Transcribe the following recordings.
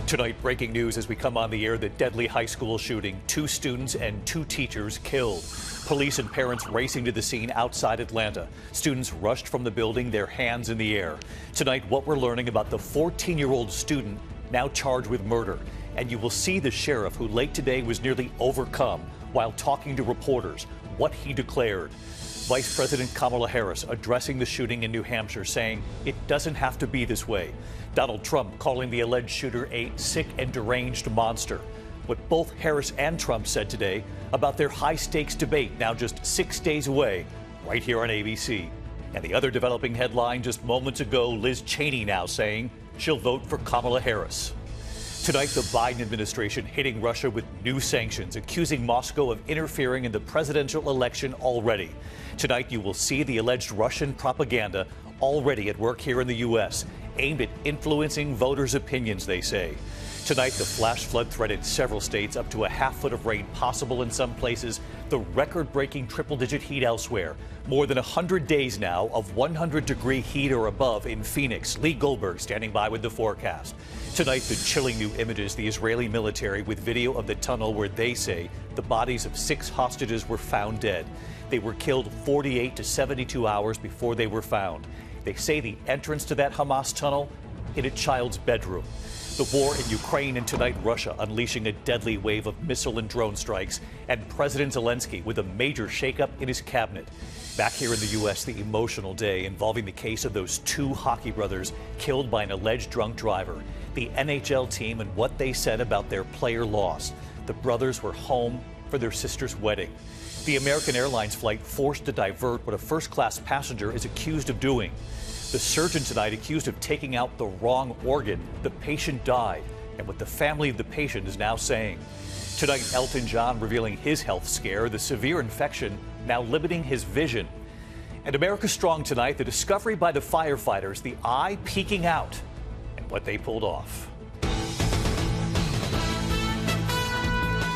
Tonight, breaking news as we come on the air, the deadly high school shooting, 2 students and 2 teachers killed. Police and parents racing to the scene outside Atlanta. Students rushed from the building, their hands in the air. Tonight, what we're learning about the 14-year-old student now charged with murder. And you will see the sheriff who late today was nearly overcome while talking to reporters, what he declared. Vice President Kamala Harris addressing the shooting in New Hampshire, saying it doesn't have to be this way. Donald Trump calling the alleged shooter a sick and deranged monster. What both Harris and Trump said today about their high-stakes debate now just 6 days away, right here on ABC. And the other developing headline just moments ago, Liz Cheney now saying she'll vote for Kamala Harris. Tonight, the Biden administration hitting Russia with new sanctions, accusing Moscow of interfering in the presidential election already. Tonight, you will see the alleged Russian propaganda already at work here in the U.S., aimed at influencing voters' opinions, they say. Tonight, the flash flood threatened several states, up to a half-foot of rain possible in some places, the record-breaking triple-digit heat elsewhere. More than 100 days now of 100-degree heat or above in Phoenix. Lee Goldberg standing by with the forecast. Tonight, the chilling new images, the Israeli military with video of the tunnel where they say the bodies of 6 hostages were found dead. They were killed 48 to 72 hours before they were found. They say the entrance to that Hamas tunnel in a child's bedroom. The war in Ukraine and tonight Russia unleashing a deadly wave of missile and drone strikes, and President Zelensky with a major shakeup in his cabinet. Back here in the U.S., the emotional day involving the case of those 2 hockey brothers killed by an alleged drunk driver. The NHL team and what they said about their player lost. The brothers were home for their sister's wedding. The American Airlines flight forced to divert what a first-class passenger is accused of doing. The surgeon tonight accused of taking out the wrong organ. The patient died, and what the family of the patient is now saying. Tonight, Elton John revealing his health scare, the severe infection now limiting his vision. And America Strong tonight, the discovery by the firefighters, the eye peeking out, and what they pulled off.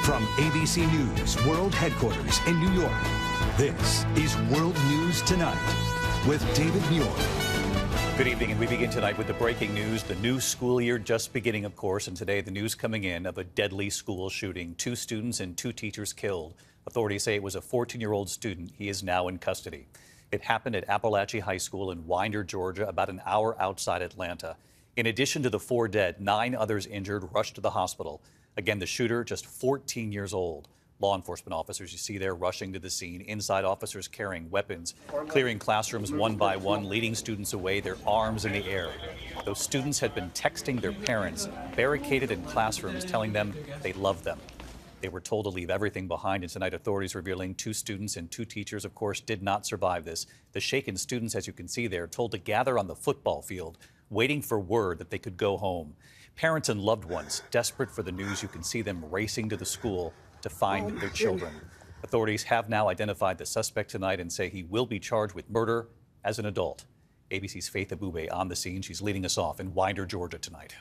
From ABC News World Headquarters in New York, this is World News Tonight with David Muir. Good evening, and we begin tonight with the breaking news. The new school year just beginning, of course, and today the news coming in of a deadly school shooting. 2 students and 2 teachers killed. Authorities say it was a 14-year-old student. He is now in custody. It happened at Appalachia High School in Winder, Georgia, about an hour outside Atlanta. In addition to the 4 dead, 9 others injured rushed to the hospital. Again, the shooter just 14 years old. Law enforcement officers, you see there, rushing to the scene. Inside, officers carrying weapons, clearing classrooms one by one, leading students away, their arms in the air. Those students had been texting their parents, barricaded in classrooms, telling them they loved them. They were told to leave everything behind, and tonight authorities revealing 2 students and 2 teachers, of course, did not survive this. The shaken students, as you can see there, told to gather on the football field, waiting for word that they could go home. Parents and loved ones, desperate for the news, you can see them racing to the school to find their children. Authorities have now identified the suspect tonight and say he will be charged with murder as an adult. ABC's Faith Abube on the scene. She's leading us off in Winder, Georgia tonight.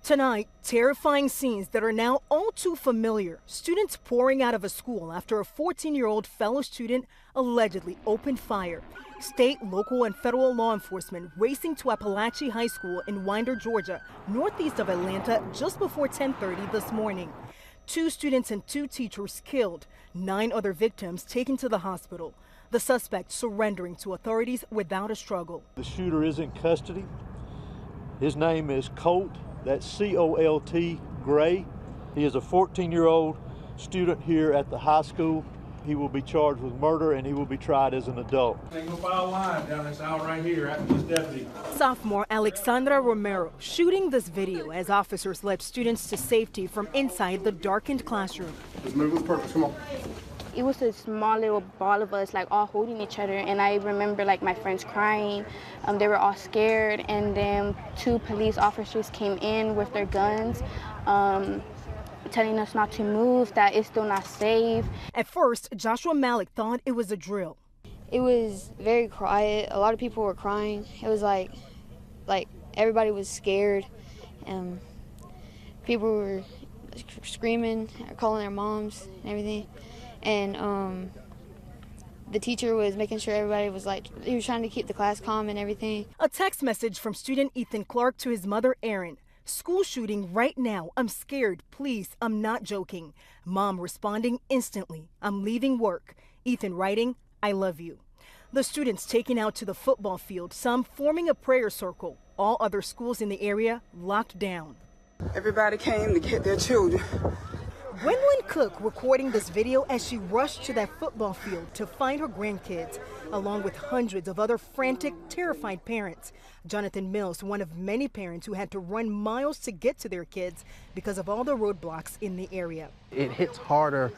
Tonight, terrifying scenes that are now all too familiar. Students pouring out of a school after a 14-year-old fellow student allegedly opened fire. State, local, and federal law enforcement racing to Appalachia High School in Winder, Georgia, northeast of Atlanta, just before 10:30 this morning. 2 students and 2 teachers killed, 9 other victims taken to the hospital. The suspect surrendering to authorities without a struggle. The shooter is in custody. His name is Colt, that's C-O-L-T, Gray. He is a 14-year-old student here at the high school. He will be charged with murder and he will be tried as an adult. Single file line down this aisle right here after this deputy. Sophomore Alexandra Romero shooting this video as officers led students to safety from inside the darkened classroom. Let's move with purpose, come on. It was a small little ball of us, like all holding each other, and I remember like my friends crying. They were all scared, and then 2 police officers came in with their guns, telling us not to move, that it's still not safe. At first, Joshua Malik thought it was a drill. It was very quiet. A lot of people were crying. It was like everybody was scared, and people were screaming, calling their moms and everything. And the teacher was making sure everybody was he was trying to keep the class calm and everything. A text message from student Ethan Clark to his mother, Erin. School shooting right now. I'm scared. Please, I'm not joking. Mom responding instantly. I'm leaving work. Ethan writing, I love you. The students taken out to the football field, some forming a prayer circle. All other schools in the area locked down. Everybody came to get their children. Gwendolyn Cook recording this video as she rushed to that football field to find her grandkids, along with hundreds of other frantic, terrified parents. Jonathan Mills, one of many parents who had to run miles to get to their kids because of all the roadblocks in the area. It hits harder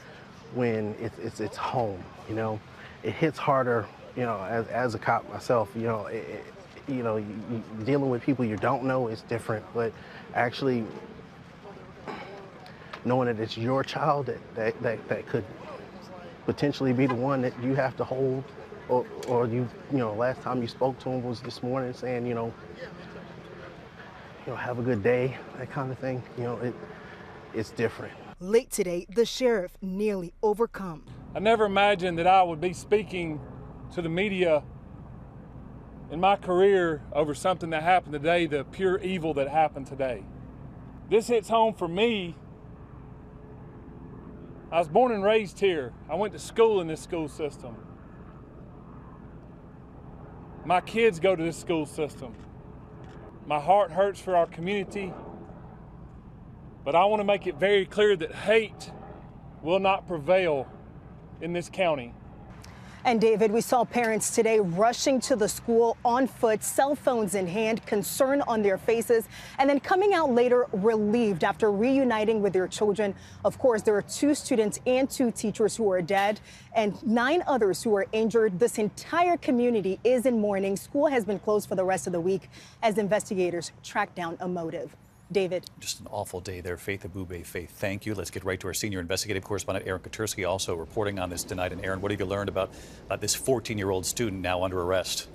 when it's home, you know. It hits harder, you know, as a cop myself, you know, you dealing with people you don't know is different, but actually knowing that it's your child that could potentially be the one that you have to hold, or you know, last time you spoke to him was this morning saying, you know, have a good day, that kind of thing. You know, it's different. Late today, the sheriff nearly overcome. I never imagined that I would be speaking to the media in my career over something that happened today, the pure evil that happened today. This hits home for me. I was born and raised here. I went to school in this school system. My kids go to this school system. My heart hurts for our community, but I want to make it very clear that hate will not prevail in this county. And David, we saw parents today rushing to the school on foot, cell phones in hand, concern on their faces, and then coming out later relieved after reuniting with their children. Of course, there are 2 students and 2 teachers who are dead and 9 others who are injured. This entire community is in mourning. School has been closed for the rest of the week as investigators track down a motive. David. Just an awful day there. Faith Abube. Faith, thank you. Let's get right to our senior investigative correspondent, Aaron Katersky, also reporting on this tonight. And Aaron, what have you learned about this 14-year-old student now under arrest?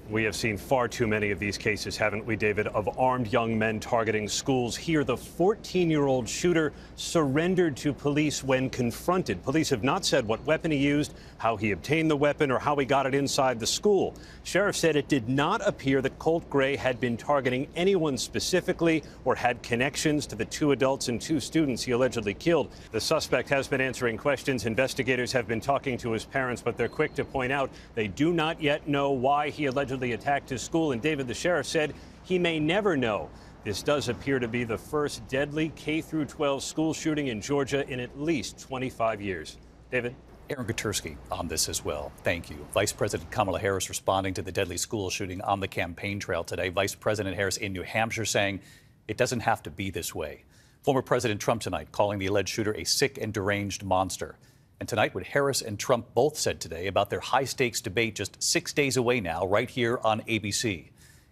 We have seen far too many of these cases, haven't we, David, of armed young men targeting schools. Here, the 14-year-old shooter surrendered to police when confronted. Police have not said what weapon he used, how he obtained the weapon, or how he got it inside the school. Sheriff said it did not appear that Colt Gray had been targeting anyone specifically or had connections to the 2 adults and 2 students he allegedly killed. The suspect has been answering questions. Investigators have been talking to his parents, but they're quick to point out they do not yet know why he allegedly attacked his school. And David, the sheriff, said he may never know. This does appear to be the first deadly K-12 school shooting in Georgia in at least 25 years. David? Aaron Katersky on this as well. Thank you. Vice President Kamala Harris responding to the deadly school shooting on the campaign trail today. Vice President Harris in New Hampshire saying it doesn't have to be this way. Former President Trump tonight calling the alleged shooter a sick and deranged monster. And tonight, what Harris and Trump both said today about their high-stakes debate just 6 days away now, right here on ABC.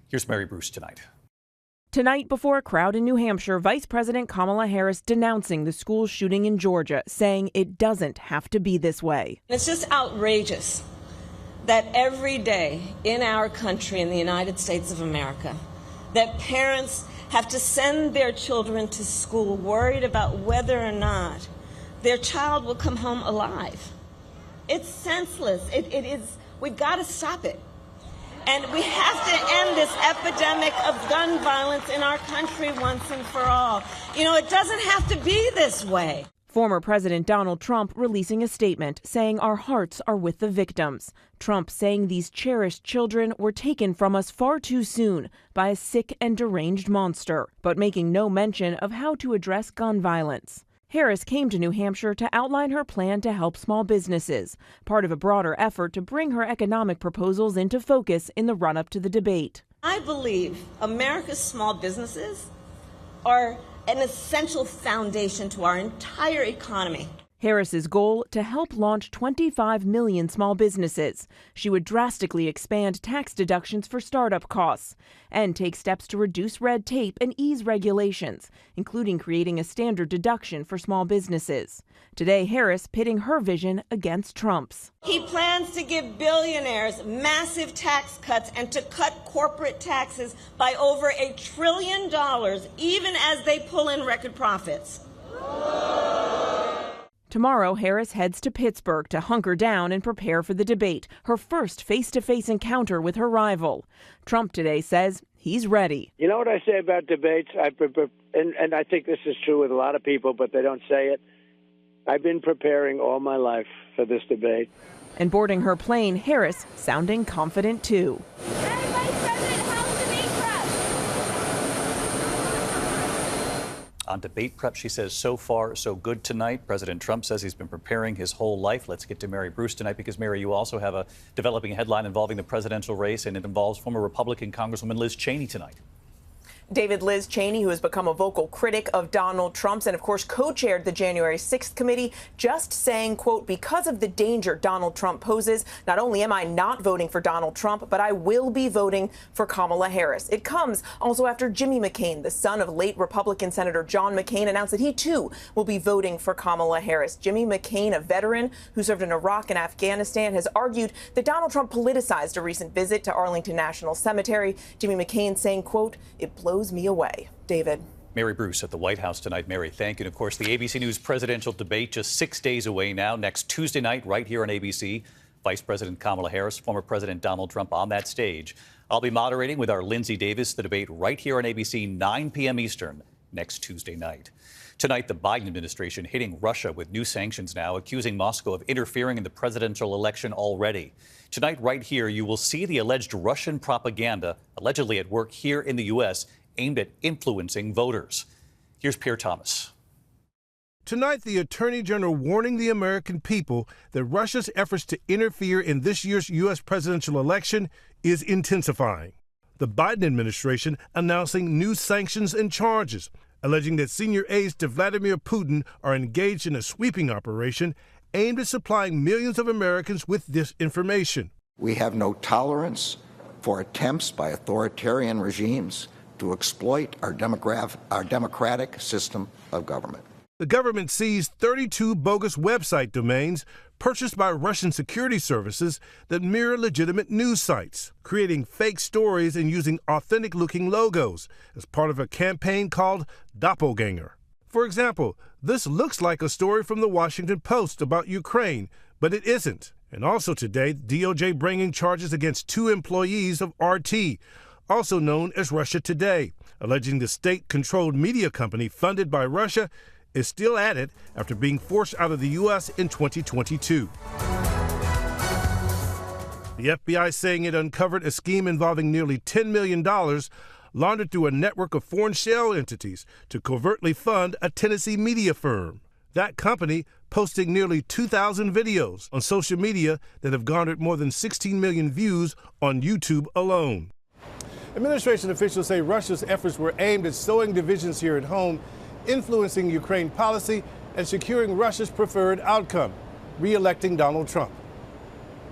Here's Mary Bruce tonight. Tonight, before a crowd in New Hampshire, Vice President Kamala Harris denouncing the school shooting in Georgia, saying it doesn't have to be this way. It's just outrageous that every day in our country, in the United States of America, that parents have to send their children to school worried about whether or not their child will come home alive. It's senseless. It is. We've got to stop it. And we have to end this epidemic of gun violence in our country once and for all. You know, it doesn't have to be this way. Former President Donald Trump releasing a statement saying our hearts are with the victims. Trump saying these cherished children were taken from us far too soon by a sick and deranged monster, but making no mention of how to address gun violence. Harris came to New Hampshire to outline her plan to help small businesses, part of a broader effort to bring her economic proposals into focus in the run-up to the debate. I believe America's small businesses are an essential foundation to our entire economy. Harris's goal to help launch 25 million small businesses. She would drastically expand tax deductions for startup costs and take steps to reduce red tape and ease regulations, including creating a standard deduction for small businesses. Today, Harris pitting her vision against Trump's. He plans to give billionaires massive tax cuts and to cut corporate taxes by over $1 trillion, even as they pull in record profits. Tomorrow, Harris heads to Pittsburgh to hunker down and prepare for the debate, her first face-to-face encounter with her rival. Trump today says he's ready. You know what I say about debates? And I think this is true with a lot of people, but they don't say it. I've been preparing all my life for this debate. And boarding her plane, Harris sounding confident too. On debate prep, she says, so far, so good tonight. President Trump says he's been preparing his whole life. Let's get to Mary Bruce tonight because, Mary, you also have a developing headline involving the presidential race, and it involves former Republican Congresswoman Liz Cheney tonight. David, Liz Cheney, who has become a vocal critic of Donald Trump's and, of course, co-chaired the January 6th committee, just saying, quote, because of the danger Donald Trump poses, not only am I not voting for Donald Trump, but I will be voting for Kamala Harris. It comes also after Jimmy McCain, the son of late Republican Senator John McCain, announced that he, too, will be voting for Kamala Harris. Jimmy McCain, a veteran who served in Iraq and Afghanistan, has argued that Donald Trump politicized a recent visit to Arlington National Cemetery. Jimmy McCain saying, quote, it blows me away. David. Mary Bruce at the White House tonight. Mary, thank you. And of course, the ABC News presidential debate just 6 days away now. Next Tuesday night, right here on ABC, Vice President Kamala Harris, former President Donald Trump on that stage. I'll be moderating with our Lindsay Davis the debate right here on ABC, 9 p.m. Eastern, next Tuesday night. Tonight, the Biden administration hitting Russia with new sanctions now, accusing Moscow of interfering in the presidential election already. Tonight, right here, you will see the alleged Russian propaganda allegedly at work here in the U.S., aimed at influencing voters. Here's Pierre Thomas. Tonight, the Attorney General warning the American people that Russia's efforts to interfere in this year's U.S. presidential election is intensifying. The Biden administration announcing new sanctions and charges, alleging that senior aides to Vladimir Putin are engaged in a sweeping operation aimed at supplying millions of Americans with disinformation. We have no tolerance for attempts by authoritarian regimes to exploit our democratic system of government. The government seized 32 bogus website domains purchased by Russian security services that mirror legitimate news sites, creating fake stories and using authentic-looking logos as part of a campaign called Doppelganger. For example, this looks like a story from the Washington Post about Ukraine, but it isn't. And also today, DOJ bringing charges against 2 employees of RT, also known as Russia Today, alleging the state-controlled media company funded by Russia is still at it after being forced out of the U.S. in 2022. The FBI saying it uncovered a scheme involving nearly $10 million laundered through a network of foreign shell entities to covertly fund a Tennessee media firm. That company posting nearly 2,000 videos on social media that have garnered more than 16 million views on YouTube alone. Administration officials say Russia's efforts were aimed at sowing divisions here at home, influencing Ukraine policy, and securing Russia's preferred outcome, re-electing Donald Trump.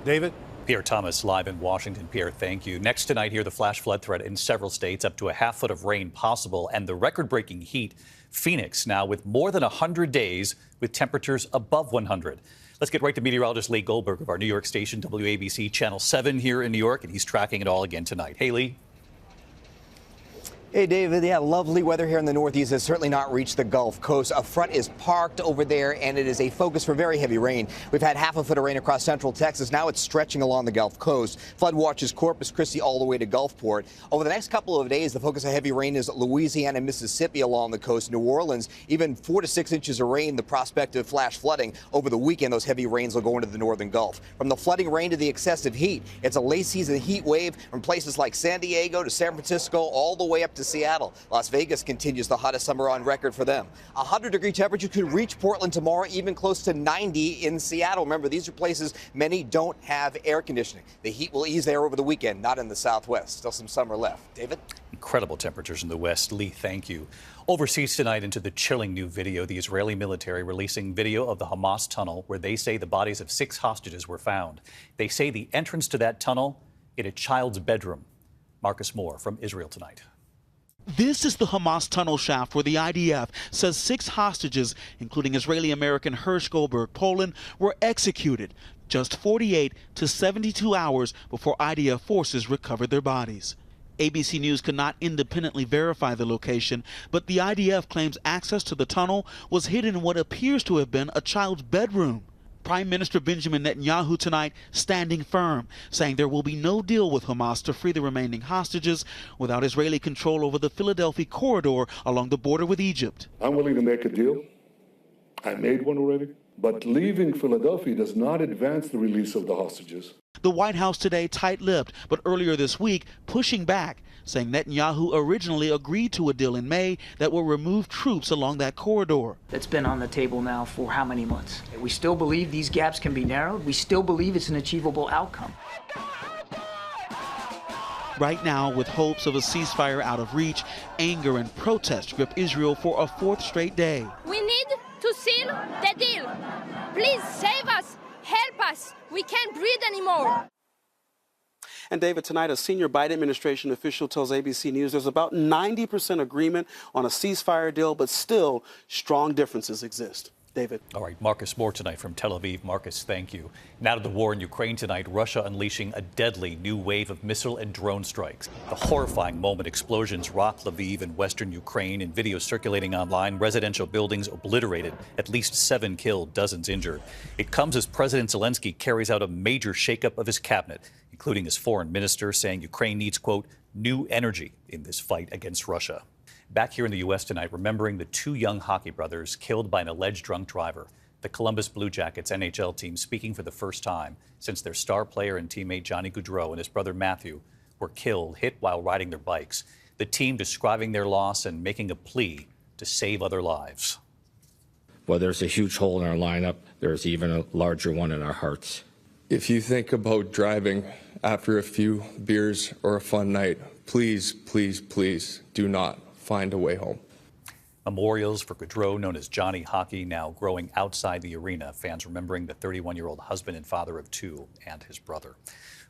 David? Pierre Thomas live in Washington. Pierre, thank you. Next tonight, here the flash flood threat in several states, up to a half foot of rain possible, and the record-breaking heat. Phoenix now with more than 100 days with temperatures above 100. Let's get right to meteorologist Lee Goldberg of our New York station, WABC Channel 7 here in New York, and he's tracking it all again tonight. Hey, Lee. Hey, David. Yeah, lovely weather here in the Northeast has certainly not reached the Gulf Coast. A front is parked over there, and it is a focus for very heavy rain. We've had half a foot of rain across central Texas. Now it's stretching along the Gulf Coast. Flood watches Corpus Christi all the way to Gulfport. Over the next couple of days, the focus of heavy rain is Louisiana and Mississippi along the coast. New Orleans, even 4 to 6 inches of rain, the prospect of flash flooding. Over the weekend, those heavy rains will go into the northern Gulf. From the flooding rain to the excessive heat, it's a late season heat wave from places like San Diego to San Francisco all the way up to Seattle. Las Vegas continues the hottest summer on record for them. 100-degree temperature could reach Portland tomorrow, even close to 90 in Seattle. Remember, these are places many don't have air conditioning. The heat will ease there over the weekend, not in the Southwest. Still some summer left. David? Incredible temperatures in the West. Lee, thank you. Overseas tonight into the chilling new video, the Israeli military releasing video of the Hamas tunnel where they say the bodies of 6 hostages were found. They say the entrance to that tunnel in a child's bedroom. Marcus Moore from Israel tonight. This is the Hamas tunnel shaft where the IDF says 6 hostages, including Israeli-American Hersh Goldberg, Poland, were executed just 48 to 72 hours before IDF forces recovered their bodies. ABC News could not independently verify the location, but the IDF claims access to the tunnel was hidden in what appears to have been a child's bedroom. Prime Minister Benjamin Netanyahu tonight standing firm, saying there will be no deal with Hamas to free the remaining hostages without Israeli control over the Philadelphia corridor along the border with Egypt. I'm willing to make a deal. I made one already. But leaving Philadelphia does not advance the release of the hostages. The White House today tight-lipped, but earlier this week pushing back, saying Netanyahu originally agreed to a deal in May that will remove troops along that corridor. That's been on the table now for how many months? We still believe these gaps can be narrowed. We still believe it's an achievable outcome. Right now, with hopes of a ceasefire out of reach, anger and protest grip Israel for a fourth straight day. We need to seal the deal. Please save us, help us. We can't breathe anymore. And David, tonight a senior Biden administration official tells ABC News there's about 90% agreement on a ceasefire deal, but still strong differences exist. David. All right, Marcus, more tonight from Tel Aviv. Marcus, thank you. Now to the war in Ukraine tonight, Russia unleashing a deadly new wave of missile and drone strikes. The horrifying moment explosions rock Lviv in western Ukraine. In videos circulating online, residential buildings obliterated, at least 7 killed, dozens injured. It comes as President Zelensky carries out a major shakeup of his cabinet, including his foreign minister, saying Ukraine needs, quote, new energy in this fight against Russia. Back here in the U.S. tonight, remembering the 2 young hockey brothers killed by an alleged drunk driver. The Columbus Blue Jackets NHL team speaking for the first time since their star player and teammate Johnny Gaudreau and his brother Matthew were killed, hit while riding their bikes. The team describing their loss and making a plea to save other lives. Well, there's a huge hole in our lineup. There's even a larger one in our hearts. If you think about driving after a few beers or a fun night, please, please, please do not find a way home. Memorials for Gaudreau, known as Johnny Hockey, now growing outside the arena. Fans remembering the 31-year-old husband and father of 2 and his brother.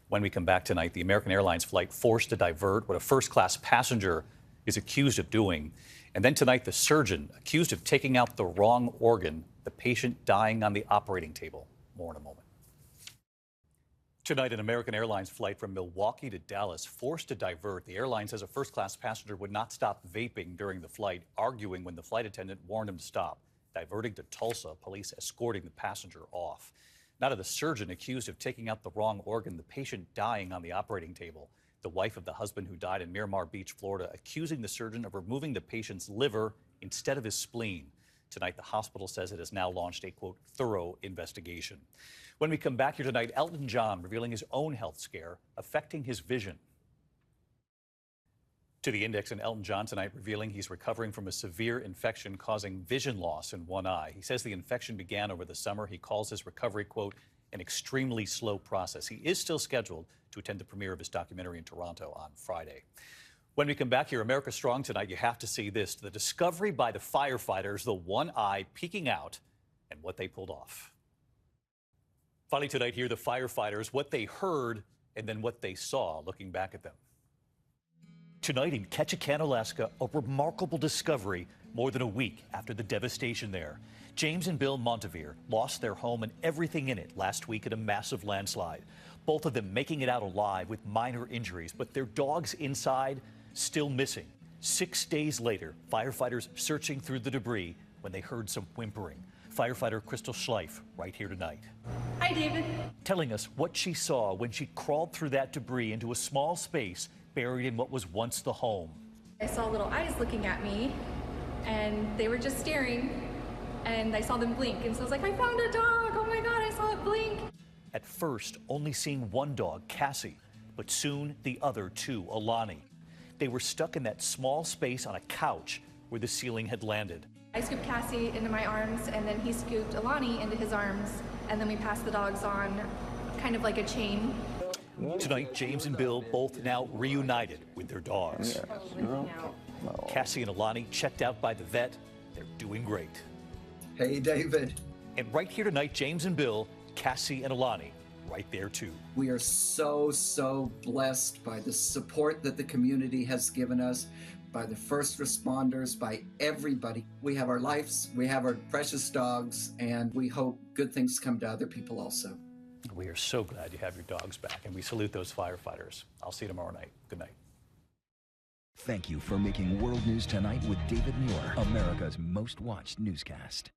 When we come back tonight, the American Airlines flight forced to divert what a first-class passenger is accused of doing. And then tonight, the surgeon accused of taking out the wrong organ, the patient dying on the operating table. More in a moment. Tonight, an American Airlines flight from Milwaukee to Dallas forced to divert. The airline says a first-class passenger would not stop vaping during the flight, arguing when the flight attendant warned him to stop. Diverting to Tulsa, police escorting the passenger off. Now to the surgeon accused of taking out the wrong organ, the patient dying on the operating table. The wife of the husband who died in Miramar Beach, Florida, accusing the surgeon of removing the patient's liver instead of his spleen. Tonight, the hospital says it has now launched a, quote, thorough investigation. When we come back here tonight, Elton John revealing his own health scare affecting his vision. To the Index, and Elton John tonight revealing he's recovering from a severe infection causing vision loss in one eye. He says the infection began over the summer. He calls his recovery, quote, an extremely slow process. He is still scheduled to attend the premiere of his documentary in Toronto on Friday. When we come back here, America Strong tonight, you have to see this. The discovery by the firefighters, the one eye peeking out, and what they pulled off. Finally tonight here, the firefighters, what they heard, and then what they saw, looking back at them. Tonight in Ketchikan, Alaska, a remarkable discovery more than a week after the devastation there. James and Bill Montevere lost their home and everything in it last week in a massive landslide. Both of them making it out alive with minor injuries, but their dogs inside still missing. 6 days later, firefighters searching through the debris when they heard some whimpering. Firefighter Crystal Schleif right here tonight. Hi, David. Telling us what she saw when she crawled through that debris into a small space buried in what was once the home. I saw little eyes looking at me, and they were just staring, and I saw them blink, and so I was like, I found a dog! Oh my God, I saw it blink! At first, only seeing one dog, Cassie, but soon the other 2, Alani. They were stuck in that small space on a couch where the ceiling had landed. I scooped Cassie into my arms, and then he scooped Alani into his arms, and then we passed the dogs on kind of like a chain. Tonight, James and Bill both now reunited with their dogs. Cassie and Alani checked out by the vet. They're doing great. Hey, David. And right here tonight, James and Bill, Cassie and Alani, right there too. We are so blessed by the support that the community has given us, by the first responders, by everybody. We have our lives, we have our precious dogs, and we hope good things come to other people also. We are so glad you have your dogs back, and we salute those firefighters. I'll see you tomorrow night. Good night. Thank you for making World News Tonight with David Muir, America's most watched newscast.